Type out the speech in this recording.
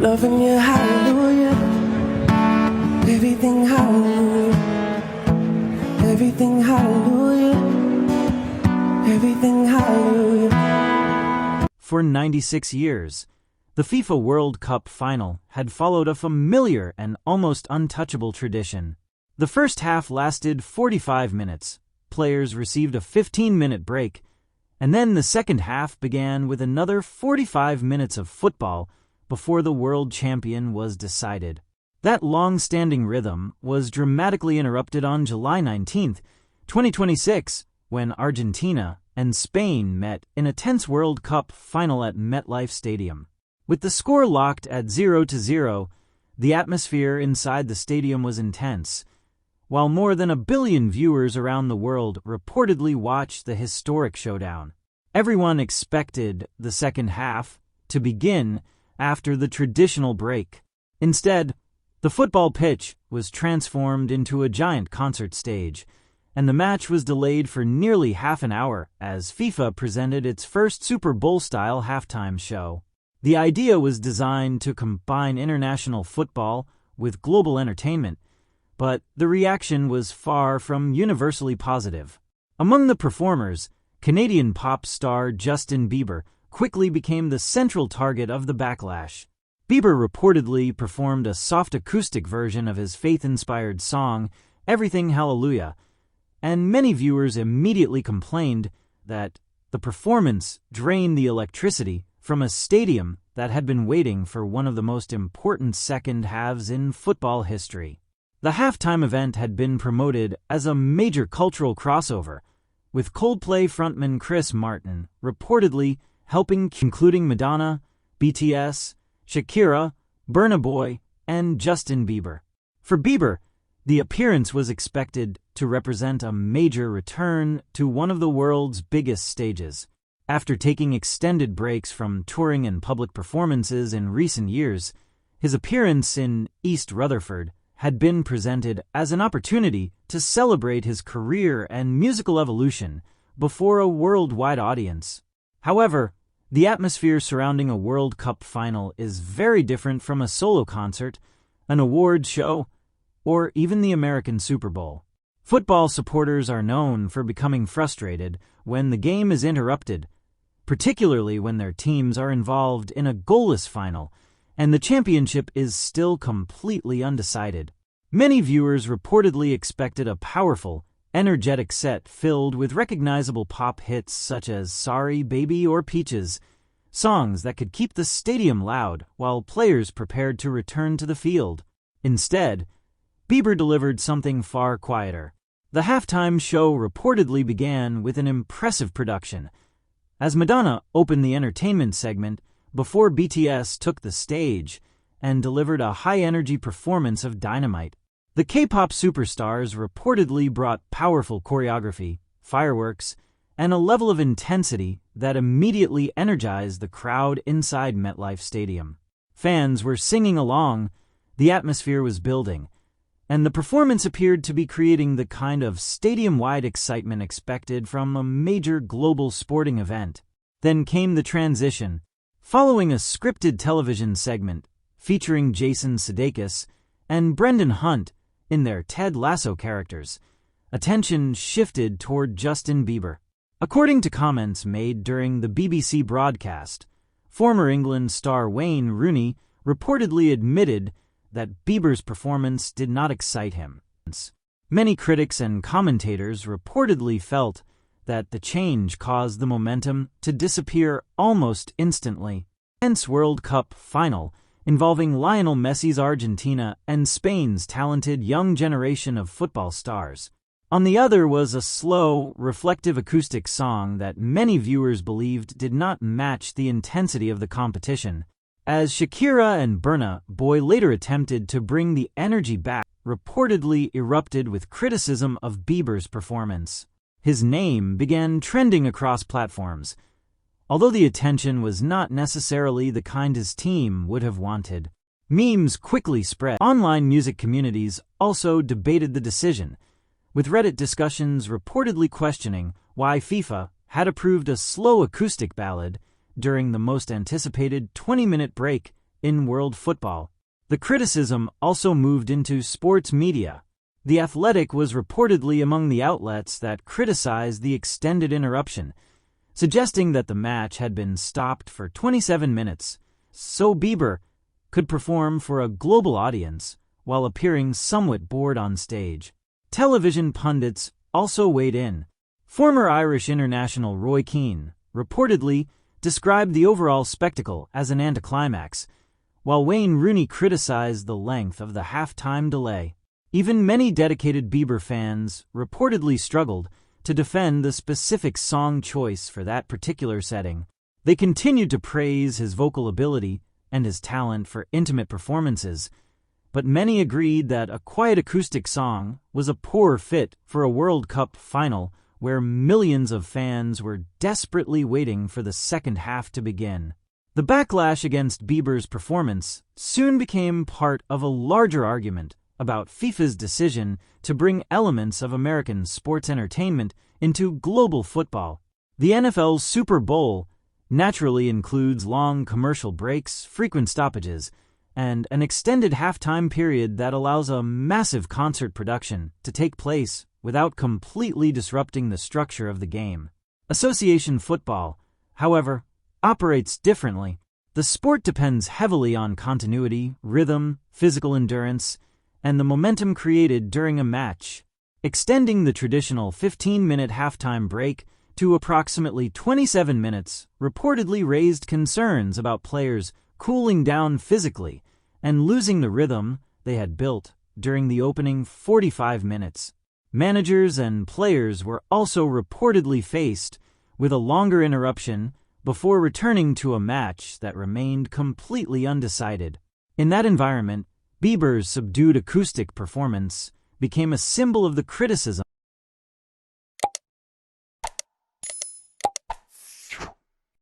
Loving you, hallelujah. Everything, hallelujah. Everything, hallelujah. Everything, hallelujah. For 96 years, the FIFA World Cup final had followed a familiar and almost untouchable tradition. The first half lasted 45 minutes. Players received a 15-minute break, and then the second half began with another 45 minutes of football before the world champion was decided. That long-standing rhythm was dramatically interrupted on July 19, 2026, when Argentina and Spain met in a tense World Cup final at MetLife Stadium. With the score locked at 0-0, the atmosphere inside the stadium was intense, while more than 1 billion viewers around the world reportedly watched the historic showdown. Everyone expected the second half to begin after the traditional break. Instead, the football pitch was transformed into a giant concert stage, and the match was delayed for nearly half an hour as FIFA presented its first Super Bowl-style halftime show. The idea was designed to combine international football with global entertainment, but the reaction was far from universally positive. Among the performers, Canadian pop star Justin Bieber quickly became the central target of the backlash. Bieber reportedly performed a soft acoustic version of his faith-inspired song, Everything Hallelujah, and many viewers immediately complained that the performance drained the electricity from a stadium that had been waiting for one of the most important second halves in football history. The halftime event had been promoted as a major cultural crossover, with Coldplay frontman Chris Martin reportedly helping, including Madonna, BTS, Shakira, Burna Boy, and Justin Bieber. For Bieber, the appearance was expected to represent a major return to one of the world's biggest stages. After taking extended breaks from touring and public performances in recent years, his appearance in East Rutherford had been presented as an opportunity to celebrate his career and musical evolution before a worldwide audience. However, the atmosphere surrounding a World Cup final is very different from a solo concert, an awards show, or even the American Super Bowl. Football supporters are known for becoming frustrated when the game is interrupted, particularly when their teams are involved in a goalless final and the championship is still completely undecided. Many viewers reportedly expected a powerful, energetic set filled with recognizable pop hits such as Sorry Baby or Peaches, songs that could keep the stadium loud while players prepared to return to the field. Instead, Bieber delivered something far quieter. The halftime show reportedly began with an impressive production, as Madonna opened the entertainment segment before BTS took the stage and delivered a high-energy performance of Dynamite. The K-pop superstars reportedly brought powerful choreography, fireworks, and a level of intensity that immediately energized the crowd inside MetLife Stadium. Fans were singing along, the atmosphere was building, and the performance appeared to be creating the kind of stadium-wide excitement expected from a major global sporting event. Then came the transition. Following a scripted television segment featuring Jason Sudeikis and Brendan Hunt in their Ted Lasso characters, attention shifted toward Justin Bieber. According to comments made during the BBC broadcast, former England star Wayne Rooney reportedly admitted that Bieber's performance did not excite him. Many critics and commentators reportedly felt that the change caused the momentum to disappear almost instantly. Hence World Cup final involving Lionel Messi's Argentina and Spain's talented young generation of football stars. On the other was a slow, reflective acoustic song that many viewers believed did not match the intensity of the competition. As Shakira and Burna Boy later attempted to bring the energy back, reportedly erupted with criticism of Bieber's performance. His name began trending across platforms, although the attention was not necessarily the kind his team would have wanted. Memes quickly spread. Online music communities also debated the decision, with Reddit discussions reportedly questioning why FIFA had approved a slow acoustic ballad during the most anticipated 20-minute break in world football. The criticism also moved into sports media. The Athletic was reportedly among the outlets that criticized the extended interruption, suggesting that the match had been stopped for 27 minutes, so Bieber could perform for a global audience while appearing somewhat bored on stage. Television pundits also weighed in. Former Irish international Roy Keane reportedly described the overall spectacle as an anticlimax, while Wayne Rooney criticized the length of the halftime delay. Even many dedicated Bieber fans reportedly struggled to defend the specific song choice for that particular setting. They continued to praise his vocal ability and his talent for intimate performances, but many agreed that a quiet acoustic song was a poor fit for a World Cup final where millions of fans were desperately waiting for the second half to begin. The backlash against Bieber's performance soon became part of a larger argument about FIFA's decision to bring elements of American sports entertainment into global football. The NFL's Super Bowl naturally includes long commercial breaks, frequent stoppages, and an extended halftime period that allows a massive concert production to take place without completely disrupting the structure of the game. Association football, however, operates differently. The sport depends heavily on continuity, rhythm, physical endurance, and the momentum created during a match. Extending the traditional 15-minute halftime break to approximately 27 minutes reportedly raised concerns about players cooling down physically and losing the rhythm they had built during the opening 45 minutes. Managers and players were also reportedly faced with a longer interruption before returning to a match that remained completely undecided. In that environment, Bieber's subdued acoustic performance became a symbol of the criticism